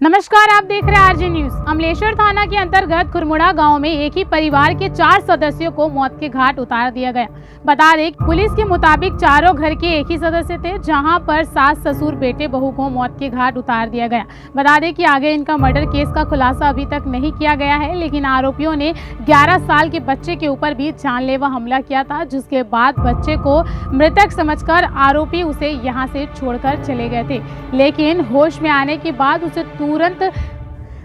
नमस्कार, आप देख रहे हैं आरजे न्यूज। अमलेश्वर थाना के अंतर्गत खुरमुड़ा गांव में एक ही परिवार के 4 सदस्यों को मौत के घाट उतार दिया गया। बता दें, पुलिस के मुताबिक चारों घर के एक ही सदस्य थे, जहां पर सास ससुर बेटे बहू को मौत के घाट उतार दिया गया। बता दें कि आगे इनका मर्डर केस का खुलासा अभी तक नहीं किया गया है, लेकिन आरोपियों ने 11 साल के बच्चे के ऊपर भी जानलेवा हमला किया था, जिसके बाद बच्चे को मृतक समझकर आरोपी उसे यहां से छोड़कर चले गए थे। लेकिन होश में आने के बाद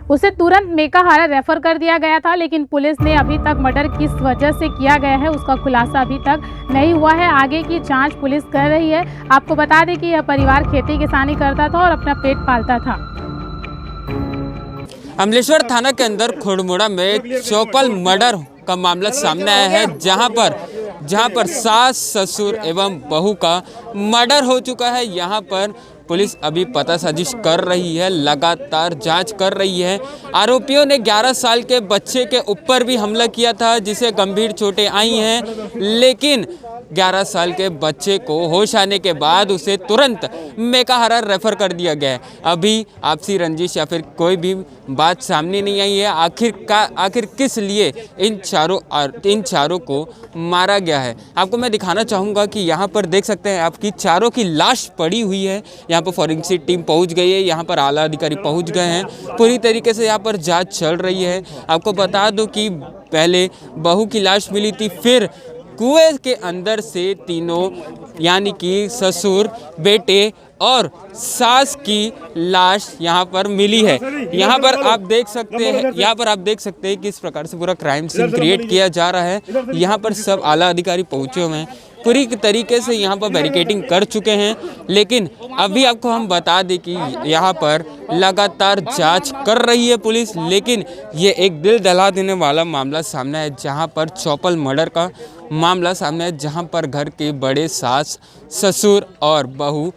उसे तुरंत मेकाहारा रेफर कर दिया गया था, लेकिन पुलिस ने अभी तक मर्डर किस वजह से किया गया है उसका खुलासा अभी तक नहीं हुआ है। आगे की जांच पुलिस कर रही है। आपको बता दें कि यह परिवार खेती किसानी करता था और अपना पेट पालता था। अमलेश्वर थाना के अंदर खुरमुड़ा में चौपल मर्डर का मामला सामने आया है, जहां पर सास ससुर एवं बहू का मर्डर हो चुका है। यहां पर पुलिस अभी पतासाजिश कर रही है, लगातार जांच कर रही है। आरोपियों ने 11 साल के बच्चे के ऊपर भी हमला किया था, जिसे गंभीर चोटें आई हैं, लेकिन 11 साल के बच्चे को होश आने के बाद उसे तुरंत मेकाहारा रेफर कर दिया गया है। अभी आपसी रंजिश या फिर कोई भी बात सामने नहीं आई है। आखिर किस लिए इन चारों को मारा गया है, आपको मैं दिखाना चाहूँगा कि यहाँ पर देख सकते हैं आपकी चारों की लाश पड़ी हुई है। यहाँ पर फॉरेंसिक टीम पहुँच गई है, यहाँ पर आला अधिकारी पहुँच गए हैं। पूरी तरीके से यहाँ पर जाँच चल रही है। आपको बता दूँ कि पहले बहू की लाश मिली थी, फिर कुएं के अंदर से तीनों यानी कि ससुर, बेटे और सास की लाश यहाँ पर मिली है। यहाँ पर आप देख सकते हैं किस प्रकार से पूरा क्राइम सीन क्रिएट किया जा रहा है। यहाँ पर सब आला अधिकारी पहुँचे हुए हैं, पूरी तरीके से यहाँ पर बैरिकेडिंग कर चुके हैं। लेकिन अभी आपको हम बता दें कि यहाँ पर लगातार जांच कर रही है पुलिस, लेकिन ये एक दिल दहला देने वाला मामला सामने है, जहाँ पर चौपल मर्डर का मामला सामने है, जहाँ पर घर के बड़े सास ससुर और बहू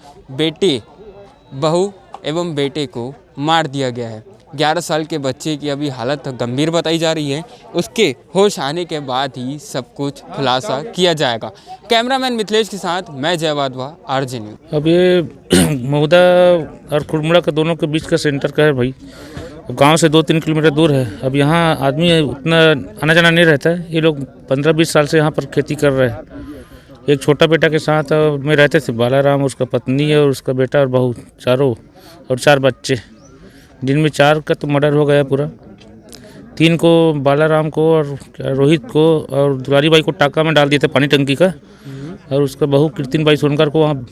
एवं बेटे को मार दिया गया है। 11 साल के बच्चे की अभी हालत गंभीर बताई जा रही है। उसके होश आने के बाद ही सब कुछ खुलासा किया जाएगा। कैमरामैन मिथिलेश के साथ मैं जय वाधवा, आरजे न्यूज। अब ये महुदा और खुरमुड़ा के दोनों के बीच का सेंटर का है भाई। गांव से 2-3 किलोमीटर दूर है। अब यहाँ आदमी उतना आना जाना नहीं रहता है। ये लोग 15-20 साल से यहाँ पर खेती कर रहे हैं। एक छोटा बेटा के साथ में रहते थे, बालाराम, उसका पत्नी और उसका बेटा और बहू, चारों, और 4 बच्चे, जिनमें 4 का तो मर्डर हो गया पूरा। 3 को, बालाराम को और रोहित को और दुलारी बाई को टाका में डाल दिए थे पानी टंकी का, और उसका बहू कीर्तिन बाई सोनकर को वहाँ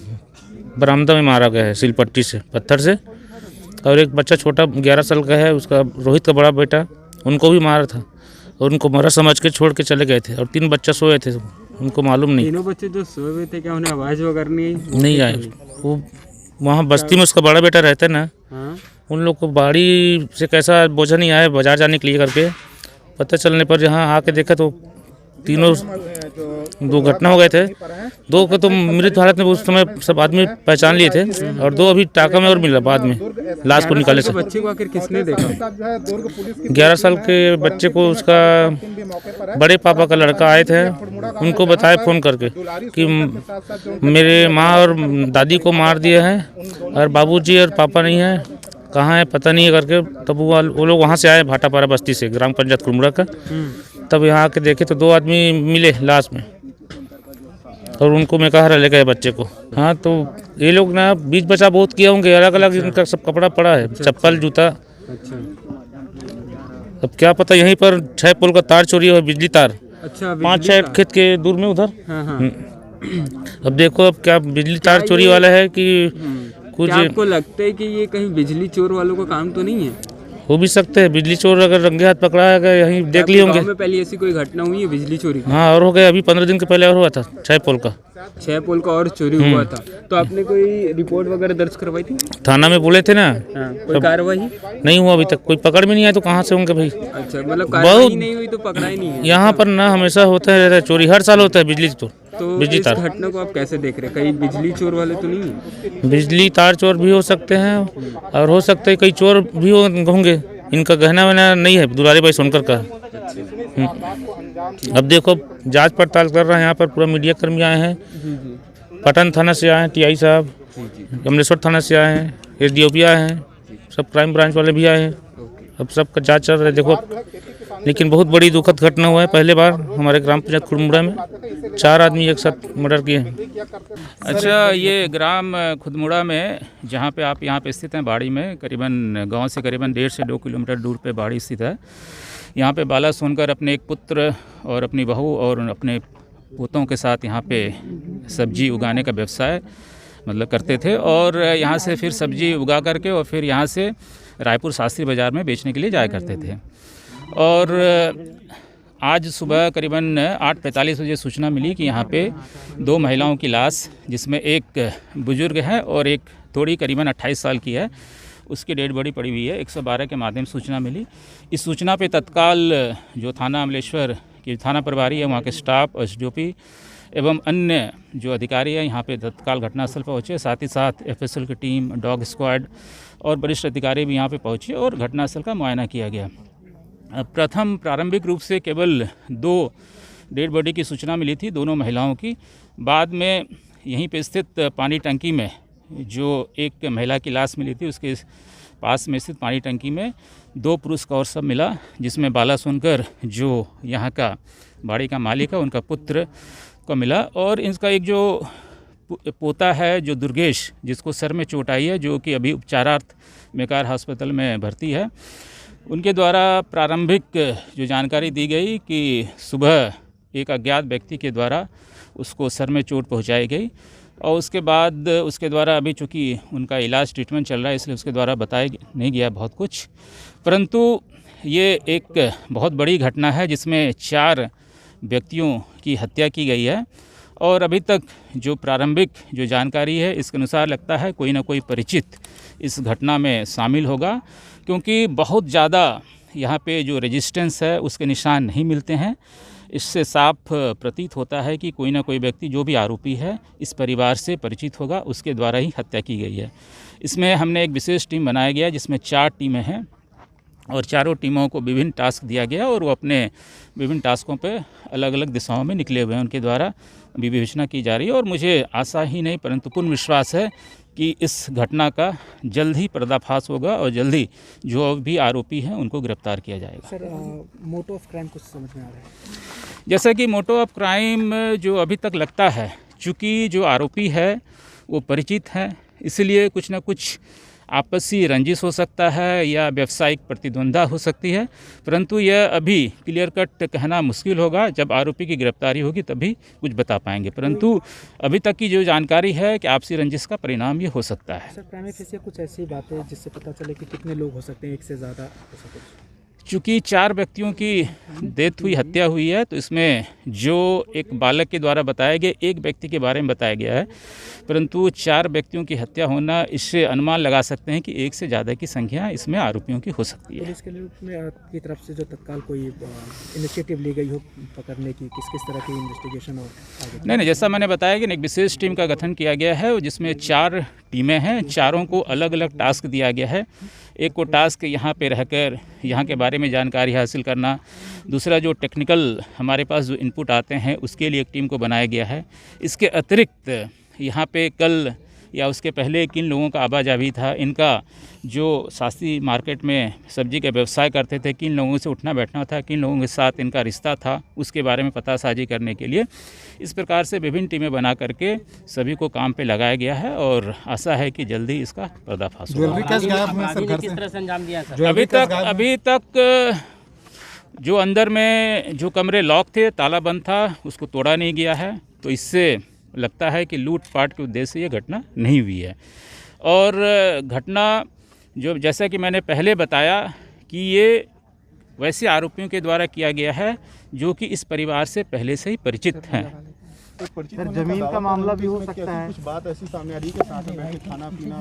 बरामदा में मारा गया है सिलपट्टी से, पत्थर से। और एक बच्चा छोटा 11 साल का है, उसका रोहित का बड़ा बेटा, उनको भी मारा था और उनको मरा समझ के छोड़ के चले गए थे। और 3 बच्चा सोए थे, उनको मालूम नहीं। तीनों बच्चे जो सोए हुए थे, क्या उन्हें आवाज़ वगैरह नहीं आए? वो वहाँ बस्ती में उसका बड़ा बेटा रहता है ना, उन लोग को बाड़ी से कैसा बोझा नहीं आया बाजार जाने के लिए करके। पता चलने पर यहाँ आके देखा तो तीनों 2 घटना हो गए थे। 2 को तो मृत हालत में उस समय सब आदमी पहचान लिए थे, और 2 अभी टाका में और मिला बाद में लाश को निकाले से। बच्चे को आखिर किसने देखा? 11 साल के बच्चे को उसका बड़े पापा का लड़का आए थे, उनको बताए फ़ोन करके कि मेरे माँ और दादी को मार दिए हैं और बाबूजी और पापा नहीं है, कहाँ है पता नहीं है करके। तब वो लोग वहाँ से आए, भाटापारा बस्ती से, ग्राम पंचायत खुरमुड़ा का। तब यहाँ आके देखे तो 2 आदमी मिले लाश में, और उनको मेकाहारा ले गए बच्चे को। हाँ, तो ये लोग ना बीच बचा बहुत किया होंगे, अलग अलग इनका सब कपड़ा पड़ा है, चप्पल, जूता। अब क्या पता यहीं पर 6 पोल का तार चोरी हो, बिजली तार। 5-6 खेत के दूर में उधर। अब देखो, अब क्या बिजली तार चोरी वाला है कि कुछ। आपको लगता है कि ये कहीं बिजली चोर वालों का काम तो नहीं है? हो भी सकते हैं, बिजली चोर अगर रंगे हाथ पकड़ा है, यहीं देख लिए होंगे। में पहले ऐसी कोई घटना हुई है बिजली चोरी की? हाँ, और हो गया, अभी 15 दिन के पहले और हुआ था 6 पोल का और चोरी हुआ था। तो आपने कोई रिपोर्ट वगैरह दर्ज करवाई थी? थाना में बोले थे ना। कोई कार्रवाई नहीं हुआ अभी तक, कोई पकड़ में नहीं आया तो कहाँ से होंगे भाई। अच्छा, मतलब कार्रवाई नहीं हुई तो पकड़ा ही नहीं है? यहाँ पर ना हमेशा होता रहता है चोरी, हर साल होता है बिजली चोर। तो बिजली इस तार घटना को आप कैसे देख रहे हैं? कहीं बिजली चोर वाले तो नहीं है? बिजली तार चोर भी हो सकते हैं, और हो सकते हैं कई चोर भी होंगे। इनका गहना वहना नहीं है, दुलारी बाई सोनकर का। अब देखो, जांच पड़ताल कर रहे हैं। यहाँ पर पूरा मीडिया कर्मी आए हैं, पटन थाना से आए हैं, टीआई साहब, अमलेश्वर थाना से आए हैं, एसडीओपी आए हैं, सब क्राइम ब्रांच वाले भी आए हैं, अब सबका जांच चल रहा है। देखो, लेकिन बहुत बड़ी दुखद घटना हुआ है। पहले बार हमारे ग्राम पंचायत खुड़मुड़ा में 4 आदमी एक साथ मर्डर किए हैं। अच्छा, ये ग्राम खुदमुड़ा में जहाँ पे आप यहाँ पे स्थित हैं, बाड़ी में करीबन गांव से करीबन 1.5 से 2 किलोमीटर दूर पे बाड़ी स्थित है। यहाँ पे बाला सोनकर अपने एक पुत्र और अपनी बहू और अपने पोतों के साथ यहाँ पे सब्जी उगाने का व्यवसाय मतलब करते थे, और यहाँ से फिर सब्जी उगा करके और फिर यहाँ से रायपुर शास्त्री बाज़ार में बेचने के लिए जाया करते थे। और आज सुबह करीबन 8:45 बजे सूचना मिली कि यहाँ पे 2 महिलाओं की लाश, जिसमें एक बुजुर्ग है और एक थोड़ी करीबन 28 साल की है, उसकी डेड बॉडी पड़ी हुई है। 112 के माध्यम से सूचना मिली। इस सूचना पे तत्काल जो थाना अमलेश्वर की थाना प्रभारी है, वहाँ के स्टाफ, एसडीओपी एवं अन्य जो अधिकारी हैं यहाँ पे तत्काल घटनास्थल पहुँचे। साथ ही साथ एफएसएल की टीम, डॉग स्क्वाड और वरिष्ठ अधिकारी भी यहाँ पे पहुँचे और घटनास्थल का मुआयना किया गया। प्रथम प्रारंभिक रूप से केवल 2 डेड बॉडी की सूचना मिली थी, दोनों महिलाओं की। बाद में यहीं पे स्थित पानी टंकी में जो एक महिला की लाश मिली थी, उसके पास में स्थित पानी टंकी में 2 पुरुष का और सब मिला, जिसमें बाला सोनकर जो यहाँ का बाड़ी का मालिक है, उनका पुत्र को मिला। और इनका एक जो पोता है जो दुर्गेश, जिसको सर में चोट आई है, जो कि अभी उपचारार्थ मेकार अस्पताल में भर्ती है, उनके द्वारा प्रारंभिक जो जानकारी दी गई कि सुबह एक अज्ञात व्यक्ति के द्वारा उसको सर में चोट पहुंचाई गई, और उसके बाद उसके द्वारा अभी चूँकि उनका इलाज ट्रीटमेंट चल रहा है, इसलिए उसके द्वारा बताया नहीं गया बहुत कुछ। परंतु ये एक बहुत बड़ी घटना है जिसमें 4 व्यक्तियों की हत्या की गई है, और अभी तक जो प्रारंभिक जो जानकारी है, इसके अनुसार लगता है कोई ना कोई परिचित इस घटना में शामिल होगा, क्योंकि बहुत ज़्यादा यहाँ पे जो रेजिस्टेंस है उसके निशान नहीं मिलते हैं। इससे साफ प्रतीत होता है कि कोई ना कोई व्यक्ति जो भी आरोपी है इस परिवार से परिचित होगा, उसके द्वारा ही हत्या की गई है। इसमें हमने एक विशेष टीम बनाया गया जिसमें 4 टीमें हैं, और चारों टीमों को विभिन्न टास्क दिया गया, और वो अपने विभिन्न टास्कों पे अलग अलग दिशाओं में निकले हुए हैं। उनके द्वारा अभी विवेचना की जा रही है, और मुझे आशा ही नहीं परंतु पूर्ण विश्वास है कि इस घटना का जल्द ही पर्दाफाश होगा और जल्द ही जो भी आरोपी हैं उनको गिरफ्तार किया जाएगा। सर, मोटो ऑफ क्राइम कुछ समझ में आ रहा है? जैसा कि मोटो ऑफ क्राइम जो अभी तक लगता है, चूँकि जो आरोपी है वो परिचित हैं, इसलिए कुछ ना कुछ आपसी रंजिश हो सकता है या व्यावसायिक प्रतिद्वंद्विता हो सकती है, परंतु यह अभी क्लियर कट कहना मुश्किल होगा। जब आरोपी की गिरफ्तारी होगी तभी कुछ बता पाएंगे, परंतु अभी तक की जो जानकारी है कि आपसी रंजिश का परिणाम ये हो सकता है। सर, प्राइम फेसिस कुछ ऐसी बातें जिससे पता चले कि कितने लोग हो सकते हैं, एक से ज़्यादा हो सकते हैं? चूँकि 4 व्यक्तियों की डेथ हुई, हत्या हुई है, तो इसमें जो एक बालक के द्वारा बताया गया, एक व्यक्ति के बारे में बताया गया है, परंतु 4 व्यक्तियों की हत्या होना, इससे अनुमान लगा सकते हैं कि 1 से ज़्यादा की संख्या इसमें आरोपियों की हो सकती है। पुलिस की तरफ से जो तत्काल कोई इनिशिएटिव ली गई हो पकड़ने की, किस तरह की इन्वेस्टिगेशन और आगे? नहीं, जैसा मैंने बताया कि एक विशेष टीम का गठन किया गया है, जिसमें 4 टीमें हैं, चारों को अलग अलग टास्क दिया गया है। एक को टास्क यहाँ पे रहकर यहाँ के बारे में जानकारी हासिल करना, दूसरा जो टेक्निकल हमारे पास जो इनपुट आते हैं उसके लिए एक टीम को बनाया गया है। इसके अतिरिक्त यहाँ पे कल या उसके पहले किन लोगों का आवाजाही था, इनका जो शास्त्री मार्केट में सब्जी का व्यवसाय करते थे, किन लोगों से उठना बैठना था, किन लोगों के साथ इनका रिश्ता था, उसके बारे में पतासाजी करने के लिए इस प्रकार से विभिन्न टीमें बना करके सभी को काम पे लगाया गया है, और आशा है कि जल्दी इसका पर्दाफाश होगा। अभी तक जो अंदर में जो कमरे लॉक थे, ताला बंद था, उसको तोड़ा नहीं गया है, तो इससे लगता है कि लूटपाट के उद्देश्य से ये घटना नहीं हुई है। और घटना जो जैसा कि मैंने पहले बताया कि ये वैसे आरोपियों के द्वारा किया गया है जो कि इस परिवार से पहले से ही परिचित हैं। सर, जमीन का मामला भी हो सकता है? कुछ बात ऐसी सामने आ रही है कि साथ में बैठ के खाना पीना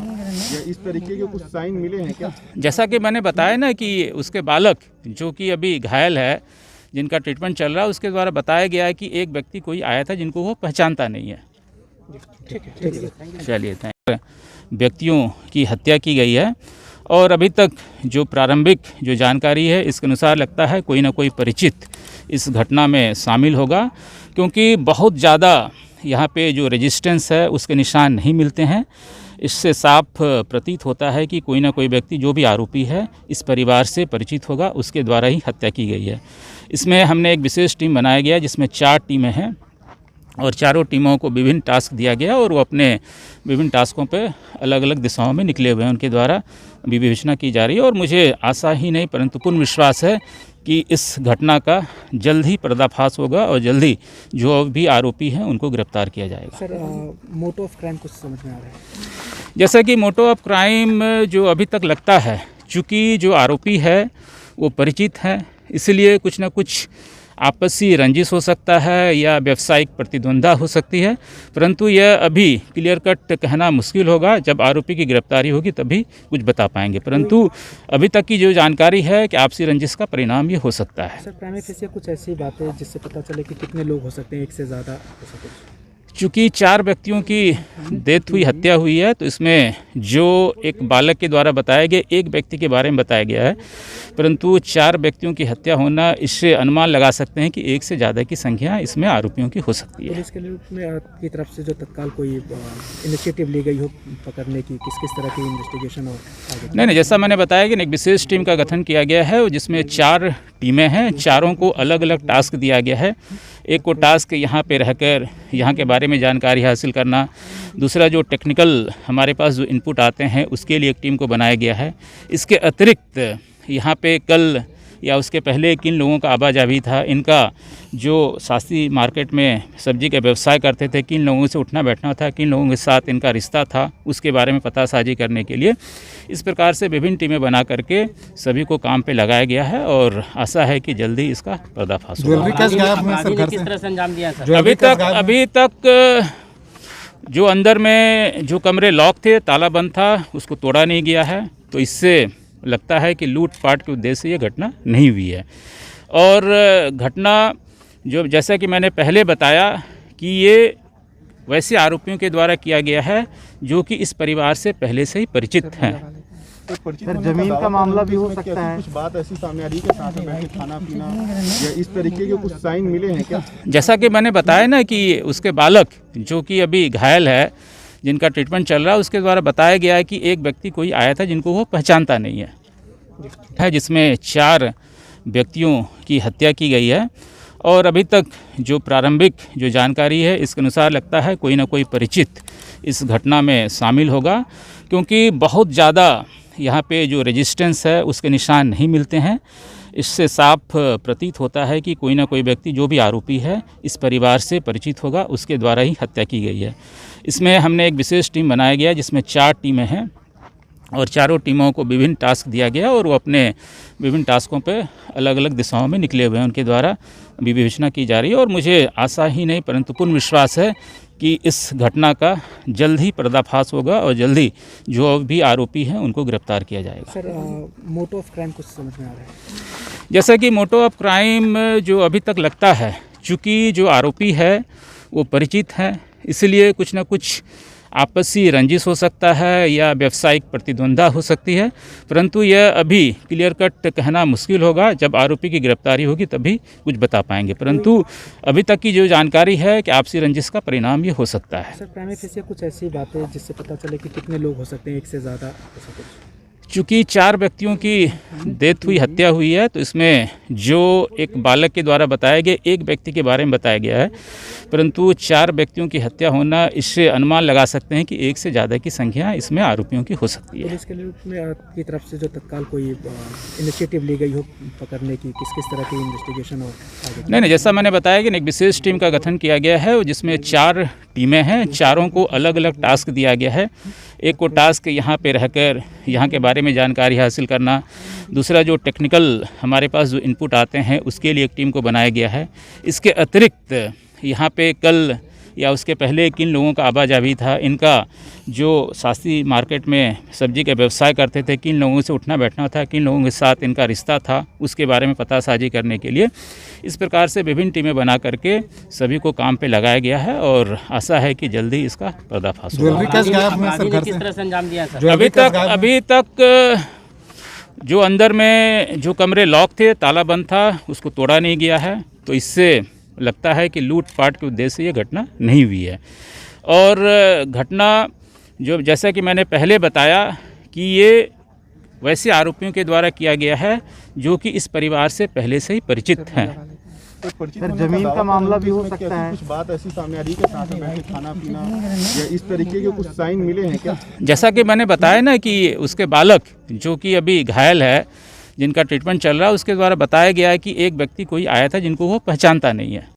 या इस तरीके के कुछ साइन मिले हैं क्या? जैसा कि मैंने बताया ना कि उसके बालक जो कि अभी घायल है, जिनका ट्रीटमेंट चल रहा है, उसके द्वारा बताया गया है कि एक व्यक्ति कोई आया था जिनको वो पहचानता नहीं है। चलिए, व्यक्तियों की हत्या की गई है, और अभी तक जो प्रारंभिक जो जानकारी है इसके अनुसार लगता है कोई ना कोई परिचित इस घटना में शामिल होगा, क्योंकि बहुत ज़्यादा यहाँ पे जो रेजिस्टेंस है उसके निशान नहीं मिलते हैं। इससे साफ प्रतीत होता है कि कोई ना कोई व्यक्ति जो भी आरोपी है इस परिवार से परिचित होगा, उसके द्वारा ही हत्या की गई है। इसमें हमने एक विशेष टीम बनाया गया जिसमें 4 टीमें हैं और चारों टीमों को विभिन्न टास्क दिया गया और वो अपने विभिन्न टास्कों पे अलग अलग दिशाओं में निकले हुए हैं। उनके द्वारा अभी विवेचना की जा रही है और मुझे आशा ही नहीं परंतु पूर्ण विश्वास है कि इस घटना का जल्द ही पर्दाफाश होगा और जल्द ही जो भी आरोपी हैं उनको गिरफ्तार किया जाएगा। सर मोटो ऑफ क्राइम कुछ समझ में आ रहा है? जैसा कि मोटो ऑफ क्राइम जो अभी तक लगता है, चूँकि जो आरोपी है वो परिचित हैं, इसलिए कुछ ना कुछ आपसी रंजिश हो सकता है या व्यावसायिक प्रतिद्वंद्विता हो सकती है, परंतु यह अभी क्लियर कट कहना मुश्किल होगा। जब आरोपी की गिरफ्तारी होगी तभी कुछ बता पाएंगे, परंतु अभी तक की जो जानकारी है कि आपसी रंजिश का परिणाम ये हो सकता है। सर प्राइम फेसिस कुछ ऐसी बातें जिससे पता चले कि कितने लोग हो सकते हैं, एक से ज़्यादा हो सकते हैं? चूँकि 4 व्यक्तियों की डेथ हुई, हत्या हुई है, तो इसमें जो एक बालक के द्वारा बताया गया, एक व्यक्ति के बारे में बताया गया है, परंतु 4 व्यक्तियों की हत्या होना, इससे अनुमान लगा सकते हैं कि 1 से ज़्यादा की संख्या इसमें आरोपियों की हो सकती है। पुलिस की तरफ से जो तत्काल कोई इनिशिएटिव ली गई हो पकड़ने की, किस तरह की इन्वेस्टिगेशन और आगे? नहीं, जैसा मैंने बताया कि एक विशेष टीम का गठन किया गया है जिसमें 4 टीमें हैं, चारों को अलग अलग टास्क दिया गया है। एक को टास्क यहाँ पे रहकर यहाँ के बारे में जानकारी हासिल करना, दूसरा जो टेक्निकल हमारे पास जो इनपुट आते हैं उसके लिए एक टीम को बनाया गया है। इसके अतिरिक्त यहाँ पे कल या उसके पहले किन लोगों का आवाजाही था, इनका जो शास्त्री मार्केट में सब्जी का व्यवसाय करते थे, किन लोगों से उठना बैठना था, किन लोगों के साथ इनका रिश्ता था, उसके बारे में पतासाजी करने के लिए इस प्रकार से विभिन्न टीमें बना करके सभी को काम पे लगाया गया है और आशा है कि जल्दी इसका पर्दाफाश होगा। अभी तक जो अंदर में जो कमरे लॉक थे, ताला बंद था, उसको तोड़ा नहीं गया है, तो इससे लगता है कि लूटपाट के उद्देश्य से ये घटना नहीं हुई है। और घटना जो जैसा कि मैंने पहले बताया कि ये वैसे आरोपियों के द्वारा किया गया है जो कि इस परिवार से पहले से ही परिचित हैं। सर जमीन का मामला भी हो सकता है? कुछ बात ऐसी सामने आ रही है कि साथ में बैठ के खाना पीना या इस तरीके के कुछ साइन मिले हैं क्या? जैसा कि मैंने बताया ना कि उसके बालक जो कि अभी घायल है, जिनका ट्रीटमेंट चल रहा है, उसके द्वारा बताया गया है कि एक व्यक्ति कोई आया था जिनको वो पहचानता नहीं है, जिसमें 4 व्यक्तियों की हत्या की गई है। और अभी तक जो प्रारंभिक जो जानकारी है इसके अनुसार लगता है कोई ना कोई परिचित इस घटना में शामिल होगा, क्योंकि बहुत ज़्यादा यहाँ पे जो रेजिस्टेंस है उसके निशान नहीं मिलते हैं। इससे साफ प्रतीत होता है कि कोई ना कोई व्यक्ति जो भी आरोपी है इस परिवार से परिचित होगा, उसके द्वारा ही हत्या की गई है। इसमें हमने एक विशेष टीम बनाया गया जिसमें 4 टीमें हैं और चारों टीमों को विभिन्न टास्क दिया गया और वो अपने विभिन्न टास्कों पे अलग अलग दिशाओं में निकले हुए हैं। उनके द्वारा अभी विवेचना की जा रही है और मुझे आशा ही नहीं परंतु पूर्ण विश्वास है कि इस घटना का जल्द ही पर्दाफाश होगा और जल्दी जो भी आरोपी हैं उनको गिरफ्तार किया जाएगा। सर मोटो ऑफ क्राइम कुछ समझ में आ रहा है? जैसा कि मोटो ऑफ क्राइम जो अभी तक लगता है, चूँकि जो आरोपी है वो परिचित हैं, इसलिए कुछ ना कुछ आपसी रंजिश हो सकता है या व्यावसायिक प्रतिद्वंद्विता हो सकती है, परंतु यह अभी क्लियर कट कहना मुश्किल होगा। जब आरोपी की गिरफ्तारी होगी तभी कुछ बता पाएंगे, परंतु अभी तक की जो जानकारी है कि आपसी रंजिश का परिणाम ये हो सकता है। सर प्राइम फेसिस कुछ ऐसी बातें जिससे पता चले कि कितने लोग हो सकते हैं, 1 से ज़्यादा हो सकते हैं? चूँकि 4 व्यक्तियों की डेथ हुई, हत्या हुई है, तो इसमें जो एक बालक के द्वारा बताया गया, एक व्यक्ति के बारे में बताया गया है, परंतु 4 व्यक्तियों की हत्या होना, इससे अनुमान लगा सकते हैं कि 1 से ज़्यादा की संख्या इसमें आरोपियों की हो सकती है। पुलिस की तरफ से जो तत्काल कोई इनिशिएटिव ली गई हो पकड़ने की, किस तरह की इन्वेस्टिगेशन और आगे? नहीं, जैसा मैंने बताया कि एक विशेष टीम का गठन किया गया है जिसमें 4 टीमें हैं, चारों को अलग अलग टास्क दिया गया है। एक को टास्क यहाँ पे रहकर यहाँ के बारे में जानकारी हासिल करना, दूसरा जो टेक्निकल हमारे पास जो इनपुट आते हैं उसके लिए एक टीम को बनाया गया है। इसके अतिरिक्त यहाँ पे कल या उसके पहले किन लोगों का आवाजाही था, इनका जो शास्त्री मार्केट में सब्जी का व्यवसाय करते थे, किन लोगों से उठना बैठना था, किन लोगों के साथ इनका रिश्ता था, उसके बारे में पतासाजी करने के लिए इस प्रकार से विभिन्न टीमें बना करके सभी को काम पे लगाया गया है और आशा है कि जल्दी इसका पर्दाफाश होगा। अभी तक जो अंदर में जो कमरे लॉक थे, ताला बंद था, उसको तोड़ा नहीं गया है, तो इससे लगता है कि लूटपाट के उद्देश्य से ये घटना नहीं हुई है। और घटना जो जैसा कि मैंने पहले बताया कि ये वैसे आरोपियों के द्वारा किया गया है जो कि इस परिवार से पहले से ही परिचित हैं। सर जमीन का मामला भी हो सकता है, कुछ बात ऐसी सामने आ रही है कि साथ में बैठ के खाना पीना या इस तरीके के कुछ साइन मिले हैं क्या? जैसा कि मैंने बताया ना कि उसके बालक जो कि अभी घायल है, जिनका ट्रीटमेंट चल रहा है, उसके द्वारा बताया गया है कि एक व्यक्ति कोई आया था जिनको वो पहचानता नहीं है।